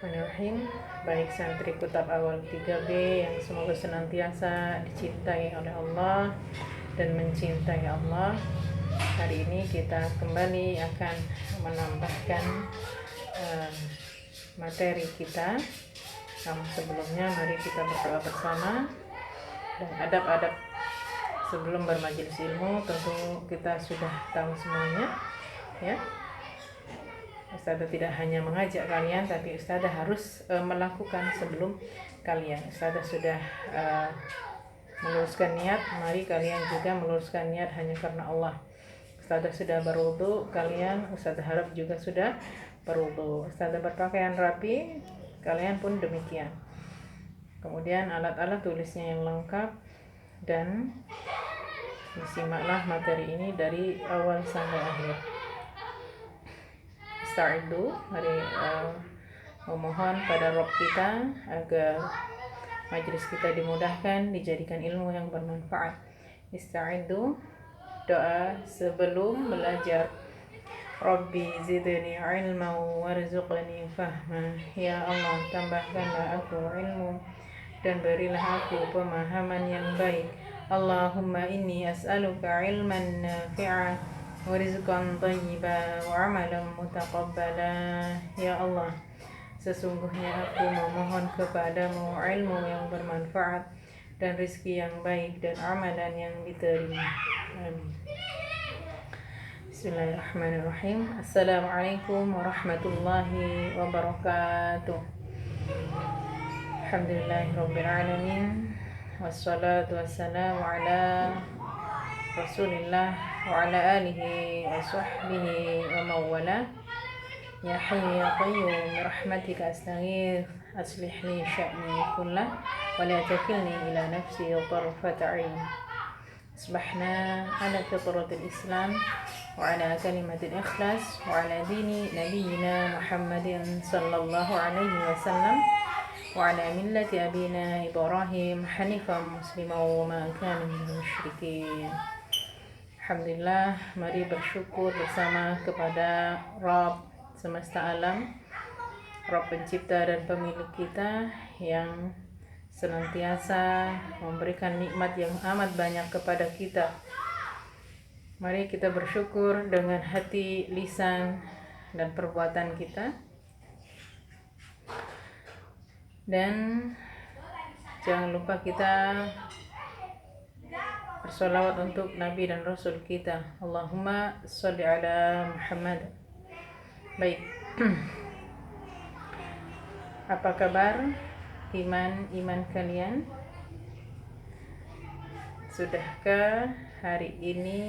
Bismillahirrahmanirrahim. Baik santri Kutab Awal 3B yang semoga senantiasa dicintai oleh Allah dan mencintai Allah. Hari ini kita kembali akan menambahkan materi kita. Namun sebelumnya mari kita berdoa bersama. Dan adab-adab sebelum bermajelis ilmu tentu kita sudah tahu semuanya, ya. Ustazah tidak hanya mengajak kalian, tapi Ustazah harus melakukan sebelum kalian. Ustazah sudah meluruskan niat, mari kalian juga meluruskan niat hanya karena Allah. Ustazah sudah berwudu, kalian Ustazah harap juga sudah berwudu. Ustazah berpakaian rapi, kalian pun demikian. Kemudian alat-alat tulisnya yang lengkap, dan disimaklah materi ini dari awal sampai akhir. Ista'idhu, mari memohon pada Rabb kita agar majelis kita dimudahkan, dijadikan ilmu yang bermanfaat. Ista'idhu, doa sebelum belajar. Rabbi zidni ilma warzuqni fahma. Ya Allah, tambahkanlah aku ilmu dan berilah aku pemahaman yang baik. Allahumma inni as'aluka ilman nafi'a wa rizqan thayyiba wa amalan mutaqabbala. Ya Allah, sesungguhnya aku memohon kepadamu ilmu yang bermanfaat dan rezeki yang baik dan amalan yang diterima. Amin. Bismillahirrahmanirrahim. Assalamualaikum warahmatullahi wabarakatuh. Alhamdulillahirabbil alamin. Wassalatu wassalamu ala Rasulillah wa ala alihi wa sahbihi wa mawala. Ya hayyu ya qayyum rahmatika astaghith, aslih li sya'ni kullah wa la takilni ila nafsi tarfata 'ain. Asbahna ala fitratil Islam wa ala kalimatil ikhlas wa ala dini nabiyyina Muhammadin sallallahu alaihi wasallam wa ala millati abina Ibrahim hanifan musliman wa ma kana minal musyrikin. Alhamdulillah, mari bersyukur bersama kepada Rabb semesta alam, Rabb pencipta dan pemilik kita yang senantiasa memberikan nikmat yang amat banyak kepada kita. Mari kita bersyukur dengan hati, lisan, dan perbuatan kita. Dan jangan lupa kita bersolawat untuk Nabi dan Rasul kita. Allahumma sholli ala Muhammad. Baik. Apa kabar iman kalian? Sudahkah hari ini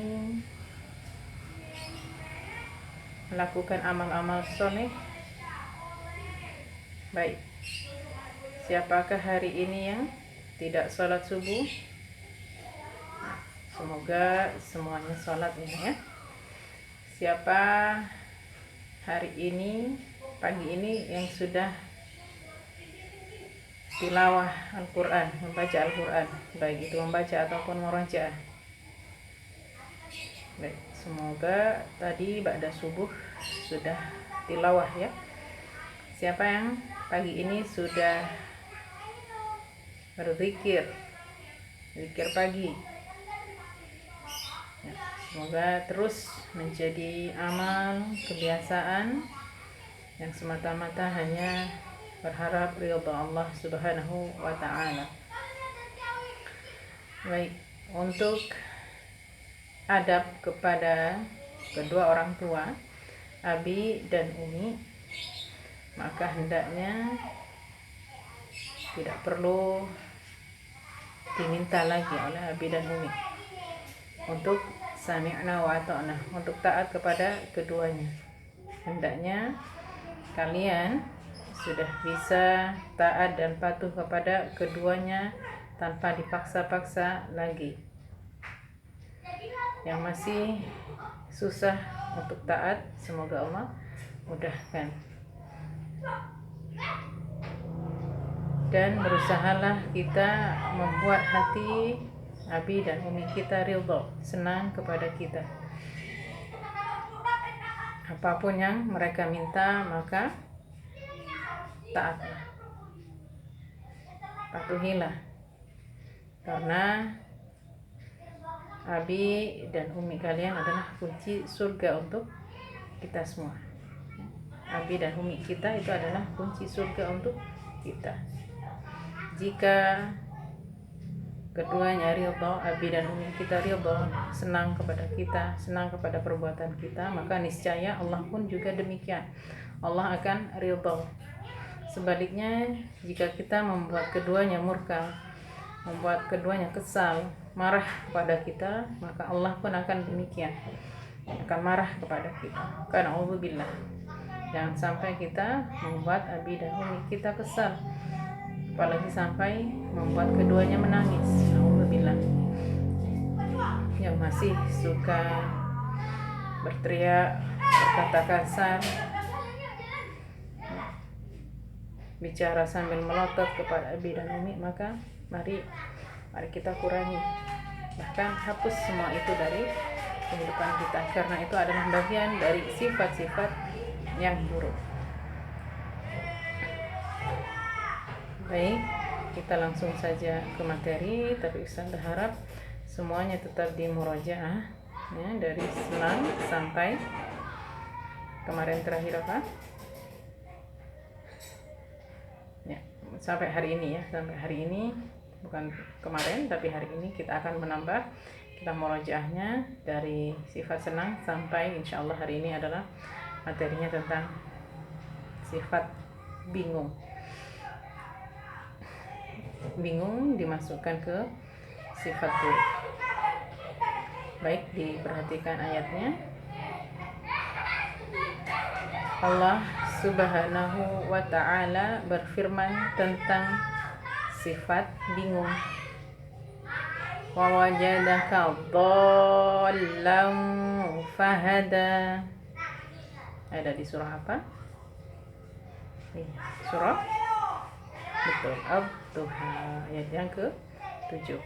melakukan amal-amal soleh? Baik. Siapakah hari ini yang tidak sholat subuh? Semoga semuanya sholat ini, ya. Siapa hari ini, pagi ini, yang sudah tilawah Al-Quran, membaca Al-Quran, baik itu membaca ataupun murajaah? Baik, semoga tadi ba'da subuh sudah tilawah, ya. Siapa yang pagi ini sudah berzikir, zikir pagi? Ya, semoga terus menjadi amal kebiasaan yang semata-mata hanya berharap ridha Allah Subhanahu wa ta'ala. Baik, untuk adab kepada kedua orang tua, Abi dan Umi, maka hendaknya tidak perlu diminta lagi oleh Abi dan Umi untuk sami'na wa ata'na, untuk taat kepada keduanya. Hendaknya kalian sudah bisa taat dan patuh kepada keduanya tanpa dipaksa-paksa lagi. Yang masih susah untuk taat, semoga Allah mudahkan. Dan berusahalah kita membuat hati Abi dan Umi kita ridha, senang kepada kita. Apapun yang mereka minta, maka taatlah, patuhilah, karena abi dan umi kalian adalah kunci surga untuk kita semua. Abi dan umi kita itu adalah kunci surga untuk kita. Jika keduanya ridho, abi dan umi kita ridho, senang kepada kita, senang kepada perbuatan kita, maka niscaya Allah pun juga demikian. Allah akan ridho. Sebaliknya, jika kita membuat keduanya murka, membuat keduanya kesal, marah kepada kita, maka Allah pun akan demikian, akan marah kepada kita. Karena Alhamdulillah, jangan sampai kita membuat abi dan umi kita kesal, apalagi sampai membuat keduanya menangis. Alhamdulillah, yang masih suka berteriak, berkata kasar, bicara sambil melotot kepada abi dan umi, maka mari kita kurangi, bahkan hapus semua itu dari kehidupan kita, karena itu adalah bagian dari sifat-sifat yang buruk. Baik, kita langsung saja ke materi, tapi Ustaz berharap semuanya tetap di murojaah ya, dari senang sampai kemarin terakhir apa? Ya, sampai hari ini ya, sampai hari ini, bukan kemarin tapi hari ini kita akan menambah, kita murojaahnya dari sifat senang sampai insyaallah hari ini adalah materinya tentang sifat bingung. Bingung dimasukkan ke sifat buruk. Baik, diperhatikan ayatnya. Allah Subhanahu wa ta'ala berfirman tentang sifat bingung. Wa wajadaka dhallan fahada. Ada di surah apa? Surah betul, Ad-Duha, ayat yang ke-7.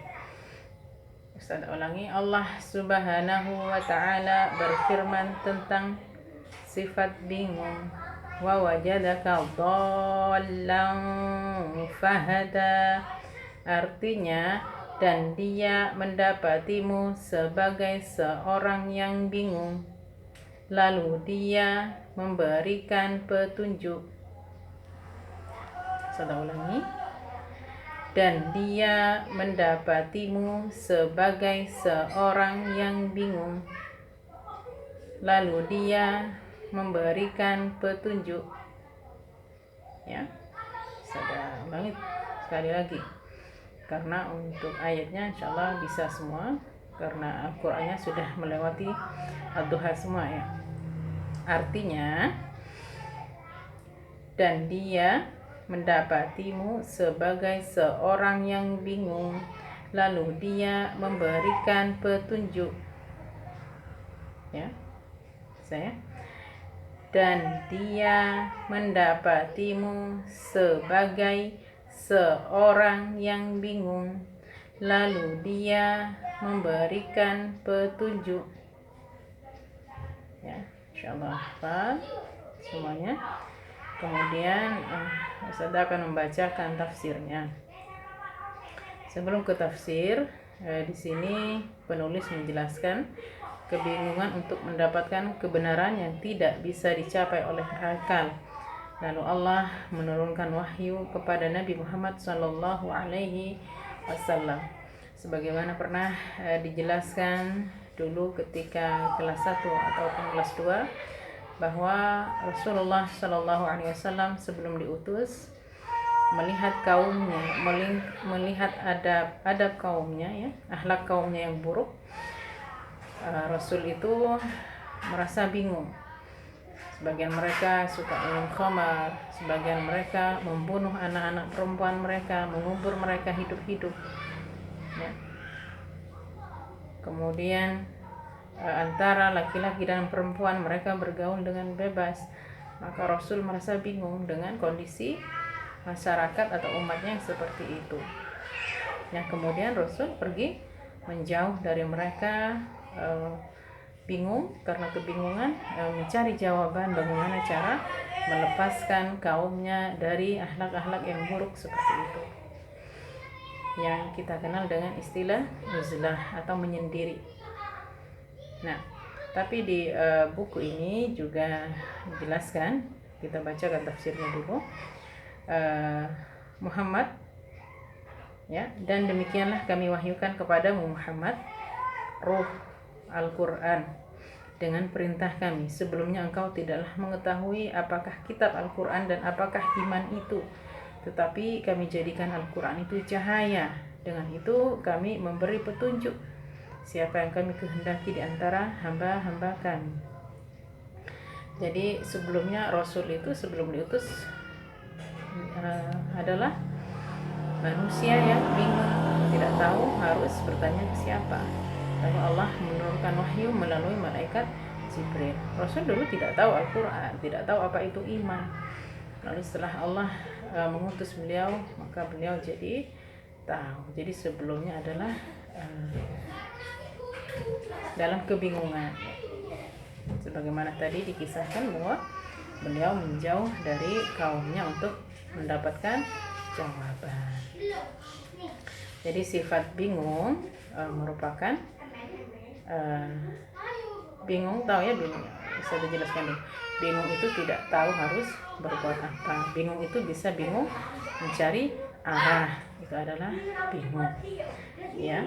Ustaz ulangi. Allah Subhanahu wa ta'ala berfirman tentang sifat bingung. Wa wajadaka dhallan fahada, artinya dan dia mendapatimu sebagai seorang yang bingung, lalu dia memberikan petunjuk. Saya ulangi. Dan dia mendapatimu sebagai seorang yang bingung, lalu dia memberikan petunjuk. Ya, saya ulangi sekali lagi, karena untuk ayatnya insyaallah bisa semua, karena Al-Qur'annya sudah melewati Ad-Duha semua ya. Artinya, dan dia mendapatimu sebagai seorang yang bingung, lalu dia memberikan petunjuk. Ya, saya. Dan dia mendapatimu sebagai seorang yang bingung, lalu dia memberikan petunjuk. Ya, insyaallah hafal semuanya. Kemudian Ustaz akan membacakan tafsirnya. Sebelum ke tafsir, di sini penulis menjelaskan kebingungan untuk mendapatkan kebenaran yang tidak bisa dicapai oleh akal. Lalu Allah menurunkan wahyu kepada Nabi Muhammad sallallahu alaihi wasallam. Sebagaimana pernah dijelaskan dulu ketika kelas 1 ataupun kelas 2, bahwa Rasulullah sallallahu alaihi wasallam sebelum diutus melihat kaumnya, melihat adab kaumnya ya, akhlak kaumnya yang buruk. Rasul itu merasa bingung. Sebagian mereka suka minum khamar, sebagian mereka membunuh anak-anak perempuan mereka, mengubur mereka hidup-hidup. Ya. Kemudian antara laki-laki dan perempuan mereka bergaul dengan bebas. Maka Rasul merasa bingung dengan kondisi masyarakat atau umatnya yang seperti itu. Yang kemudian Rasul pergi menjauh dari mereka, bingung karena kebingungan, mencari jawaban bagaimana cara melepaskan kaumnya dari akhlak-akhlak yang buruk seperti itu, yang kita kenal dengan istilah uzlah atau menyendiri. Nah, tapi di buku ini juga dijelaskan, kita bacakan tafsirnya dulu. Muhammad, ya, dan demikianlah kami wahyukan kepadamu Muhammad ruh Al-Quran dengan perintah kami. Sebelumnya engkau tidaklah mengetahui apakah kitab Al-Quran dan apakah iman itu, tetapi kami jadikan Al-Quran itu cahaya. Dengan itu kami memberi petunjuk siapa yang kami kehendaki di antara hamba-hamba kami. Jadi sebelumnya Rasul itu sebelum diutus adalah manusia yang bingung, tidak tahu harus bertanya ke siapa. Lalu Allah menurunkan wahyu melalui malaikat Jibril. Rasul dulu tidak tahu Al-Quran, tidak tahu apa itu iman. Lalu setelah Allah mengutus beliau, maka beliau jadi tahu. Jadi sebelumnya adalah dalam kebingungan, sebagaimana tadi dikisahkan bahwa beliau menjauh dari kaumnya untuk mendapatkan jawaban. Jadi sifat bingung merupakan bingung, tahu ya, bingung bisa dijelaskan dulu. Bingung itu tidak tahu harus berbuat apa. Bingung itu bisa bingung mencari arah, itu adalah bingung, ya.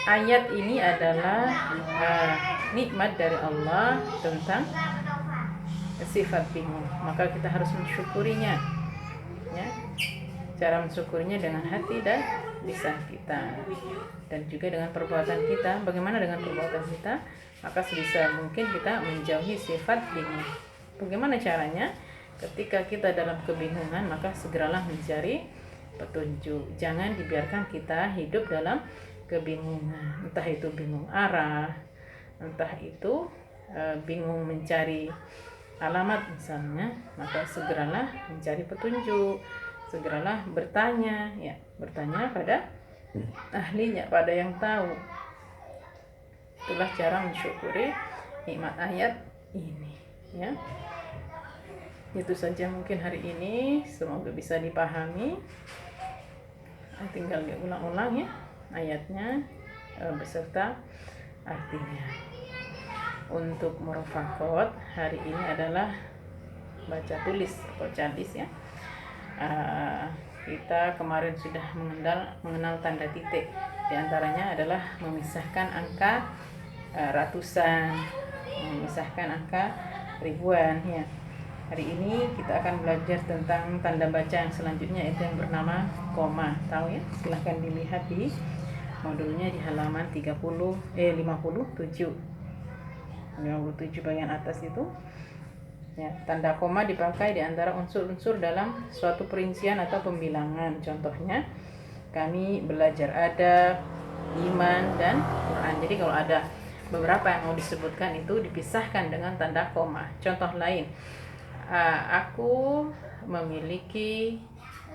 Ayat ini adalah nikmat dari Allah tentang sifat bingung, maka kita harus mensyukurinya, ya. Cara mensyukurinya dengan hati dan lisan kita, dan juga dengan perbuatan kita. Bagaimana dengan perbuatan kita? Maka sebisa mungkin kita menjauhi sifat bingung. Bagaimana caranya? Ketika kita dalam kebingungan, maka segeralah mencari petunjuk. Jangan dibiarkan kita hidup dalam kebingungan, entah itu bingung arah, entah itu bingung mencari alamat misalnya, maka segeralah mencari petunjuk, segeralah bertanya, ya, bertanya pada ahlinya, pada yang tahu. Itulah cara mensyukuri nikmat ayat ini, ya. Itu saja mungkin hari ini, semoga bisa dipahami. Tinggal diulang-ulang ya ayatnya beserta artinya. Untuk murafaqat hari ini adalah baca tulis atau cadis, ya. Kita kemarin sudah mengenal tanda titik. Di antaranya adalah memisahkan angka ratusan, memisahkan angka ribuan, ya. Hari ini kita akan belajar tentang tanda baca yang selanjutnya, itu yang bernama koma. Tahu ya? Silahkan dilihat di modulnya di halaman 57 bagian atas itu. Ya, tanda koma dipakai di antara unsur-unsur dalam suatu perincian atau pembilangan. Contohnya, kami belajar adab, iman, dan Quran. Jadi kalau ada beberapa yang mau disebutkan itu dipisahkan dengan tanda koma. Contoh lain, aku memiliki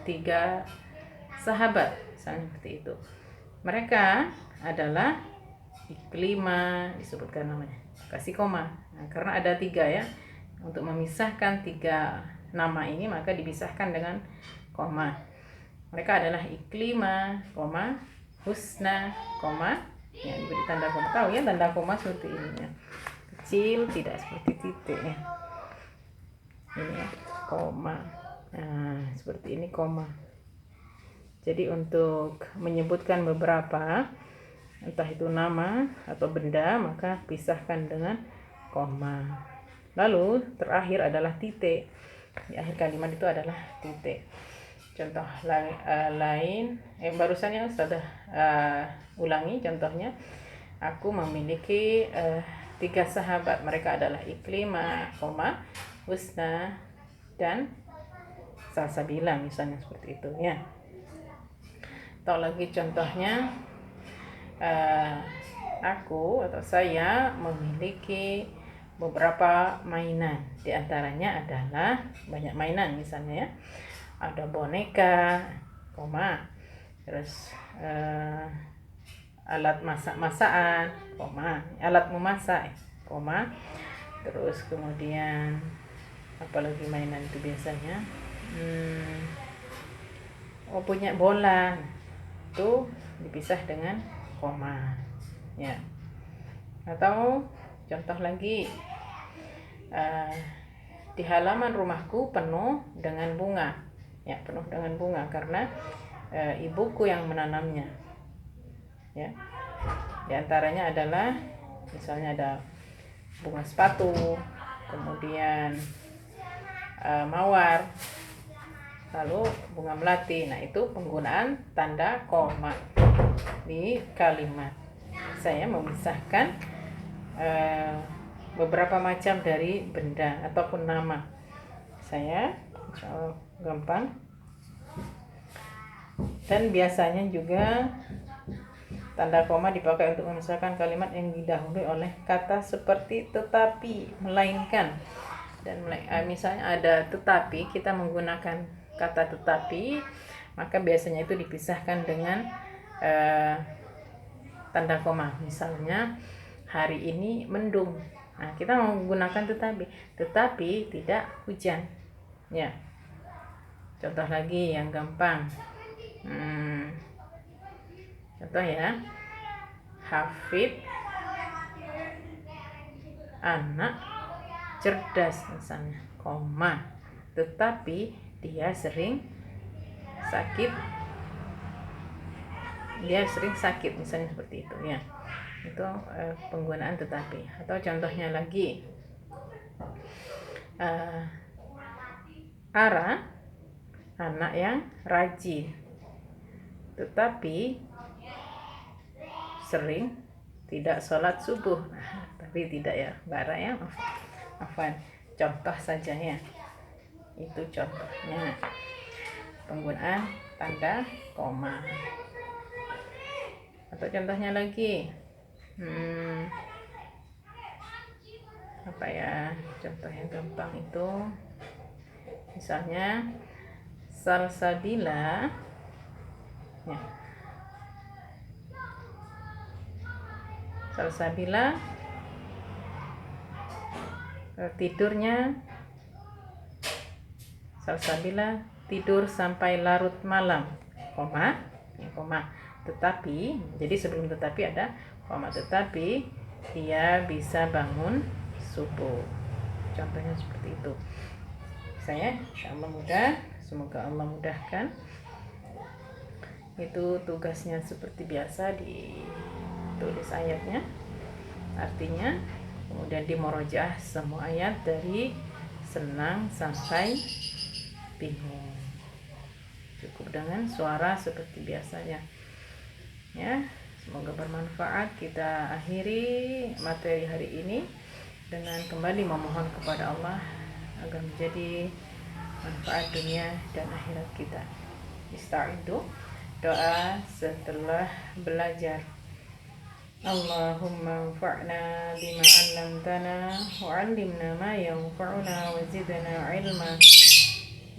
3 sahabat, misalnya seperti itu. Mereka adalah Iklimah, disebutkan namanya, kasih koma. Nah, karena ada 3 ya, untuk memisahkan 3 nama ini maka dipisahkan dengan koma. Mereka adalah Iklimah, koma, Husna, koma, ya, diberi tanda koma. Tahu ya tanda koma seperti ini ya, kecil, tidak seperti titik ya. Ini ya, koma. Nah, seperti ini koma. Jadi untuk menyebutkan beberapa, entah itu nama atau benda, maka pisahkan dengan koma. Lalu terakhir adalah titik. Di akhir kalimat itu adalah titik. Contoh lain, barusan yang sudah ulangi contohnya. Aku memiliki 3 sahabat. Mereka adalah Iklimah, koma, Husna, dan Salsabila, misalnya seperti itu ya. Atau lagi contohnya, aku atau saya memiliki beberapa mainan. Di antaranya adalah banyak mainan, misalnya ya, ada boneka, koma, terus alat masak-masakan, koma, alat memasak, koma, Terus kemudian apalagi mainan itu biasanya, punya bola itu dipisah dengan koma, ya. Atau contoh lagi, di halaman rumahku penuh dengan bunga, ya, penuh dengan bunga karena ibuku yang menanamnya, ya. Di antaranya adalah misalnya ada bunga sepatu, kemudian mawar, lalu bunga melati. Nah, itu penggunaan tanda koma di kalimat. Saya memisahkan beberapa macam dari benda ataupun nama. Saya gampang. Dan biasanya juga tanda koma dipakai untuk memisahkan kalimat yang didahului oleh kata seperti tetapi, melainkan. Dan misalnya ada tetapi, kita menggunakan kata tetapi, maka biasanya itu dipisahkan dengan tanda koma. Misalnya hari ini mendung. Nah, kita menggunakan tetapi tidak hujan, ya. Contoh lagi yang gampang, contoh ya, Hafid anak cerdas misalnya, koma, tetapi dia sering sakit misalnya, seperti itu, ya. Itu penggunaan tetapi. Atau contohnya lagi, Ara anak yang rajin, tetapi sering tidak sholat subuh. Tapi tidak ya, Bara ya, afwan, contoh saja ya. Itu contohnya penggunaan tanda koma. Atau contohnya lagi, apa ya, contoh yang gampang itu misalnya salsabila, ya. Salsabila Salsabila tidur sampai larut malam, koma, tetapi, jadi sebelum tetapi ada koma, tetapi dia bisa bangun subuh. Contohnya seperti itu. Saya insyaallah mudah, semoga Allah mudahkan. Itu tugasnya seperti biasa, ditulis ayatnya, artinya, kemudian dimorojaah semua ayat dari senang sampai bingung. Cukup dengan suara seperti biasanya, ya. Semoga bermanfaat. Kita akhiri materi hari ini dengan kembali memohon kepada Allah agar menjadi manfaat dunia dan akhirat kita. Ista'idu, doa setelah belajar. Allahumma anfa'na bima 'allamtana wa 'allimna ma yanfa'una wa zidna 'ilma.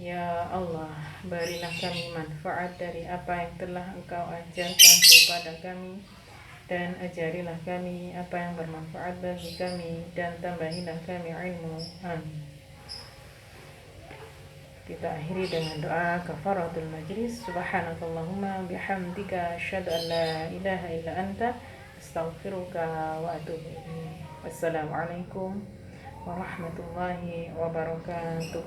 Ya Allah, berilah kami manfaat dari apa yang telah Engkau ajarkan kepada kami, dan ajarilah kami apa yang bermanfaat bagi kami, dan tambahilah kami ilmu. Amin. Kita akhiri dengan doa kafaratul majlis. Subhanakallahumma bihamdika asyhadu an la ilaha illa anta astaghfiruka wa atubu ilaik. Wassalamualaikum warahmatullahi wabarakatuh.